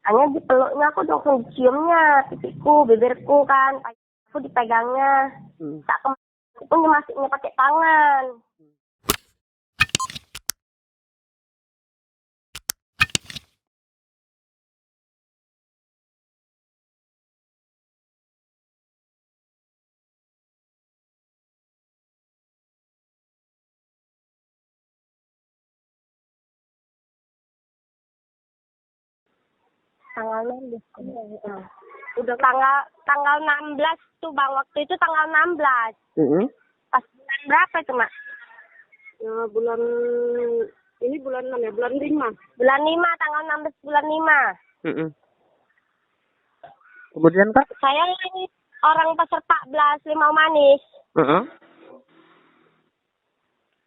Hanya di peluknya aku langsung ciumnya, pipiku, bibirku kan, aku dipegangnya. Tak kemana pun dimasuknya pakai tangan. Tanggal 16. Udah tanggal 16 tuh Bang, waktu itu tanggal 16. Pas bulan berapa itu, Mak? Ya, bulan 6 ya, bulan 5. Bulan 5, tanggal 16 bulan 5. Kemudian Kak? Saya ini orang Pasar 14, Limau Manis.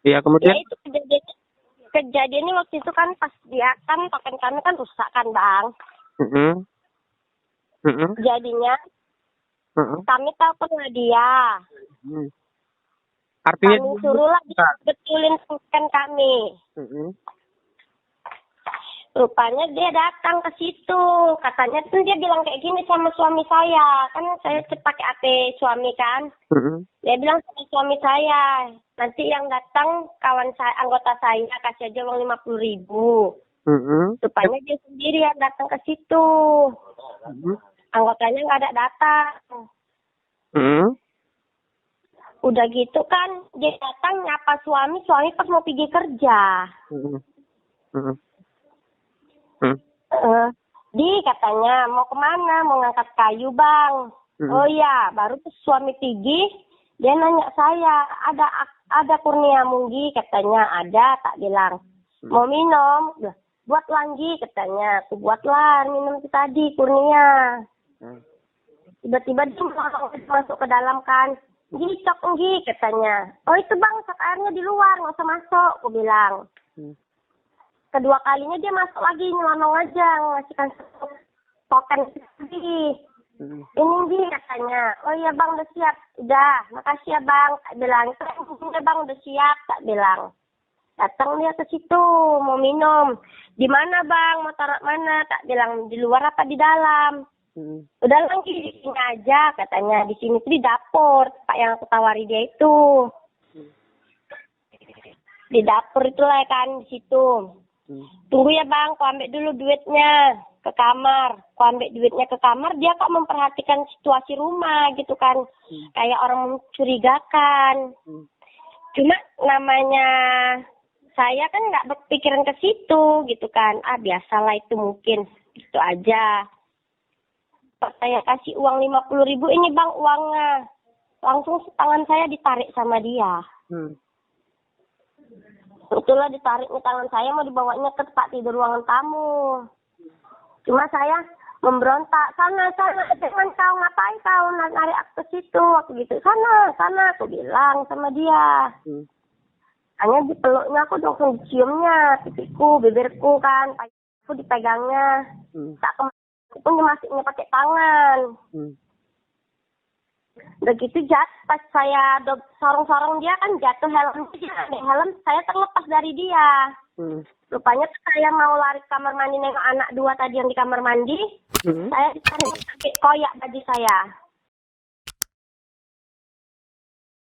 Iya, kemudian? Ya itu kejadiannya waktu itu kan pas dia kan token kami kan rusak kan Bang. Jadinya kami telepon sama dia. Artinya Kami suruhlah betulin token kami. Rupanya dia datang ke situ. Katanya tuh dia bilang kayak gini sama suami saya. Kan saya pakai HP suami kan. Dia bilang sama suami saya, nanti yang datang kawan saya, anggota saya kasih aja uang 50.000. Rupanya dia sendiri yang datang ke situ. Anggotanya nggak ada datang. Udah gitu kan dia datang nyapa suami pas mau pergi kerja. Katanya mau kemana, mau ngangkat kayu Bang. Oh iya, baru tuh suami pergi, dia nanya saya, ada Kurnia Munggi, katanya ada, tak bilang. Mau minum, buat lagi katanya, aku buatlah minum itu tadi Kurnia. Tiba-tiba dia masuk ke dalam kan, cok Nggi katanya. Oh itu Bang, sok airnya di luar, nggak usah masuk, aku bilang. Kedua kalinya dia masuk lagi, nyelonong aja, ngasihkan token lagi. Ini dia katanya, oh iya Bang udah siap, udah, makasih ya Bang, tak bilang. Udah Bang udah siap, tak bilang. Datang dia ke situ, mau minum. Di mana Bang, mau taruh mana, tak bilang, di luar apa di dalam. Udah lagi di sini aja, katanya, di sini tuh di dapur, Pak yang aku tawari dia itu. Di dapur itulah kan, di situ. Tunggu ya Bang, aku ambil dulu duitnya ke kamar. Aku ambil duitnya ke kamar, dia kok memperhatikan situasi rumah gitu kan. Kayak orang mencurigakan. Cuma namanya saya kan nggak berpikiran ke situ gitu kan. Biasalah itu mungkin. Gitu aja. Pas saya kasih uang 50.000, ini Bang uangnya. Langsung tangan saya ditarik sama dia. Itulah ditariknya tangan saya mau dibawanya ke tempat tidur ruangan tamu. Cuma saya memberontak, sana, jangan kau ngapain kau narik aku ke situ, aku gitu, sana, aku bilang sama dia. Hanya di peluknya aku langsung ciumnya, pipiku, bibirku kan, aku dipegangnya, tak kemana pun dimasuknya pakai tangan. Udah gitu pas saya sorong-sorong dia kan jatuh helm saya terlepas dari dia. Rupanya saya mau lari ke kamar mandi nengok anak 2 tadi yang di kamar mandi. Saya ditarik pakai koyak baju saya.